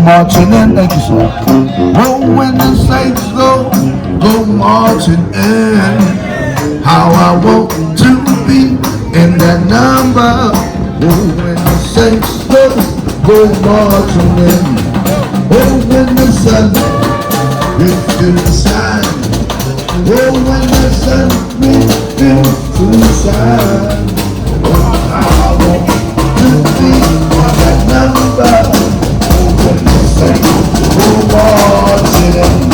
marching in, thank you, sir. Oh, when the saints go marching in, how I want to be in that number. Oh, when the saints go marching in, oh, when the sun begins to shine, oh, when the sun begins to shine, oh, how I want to be in that number. Oh, when the saints go marching in.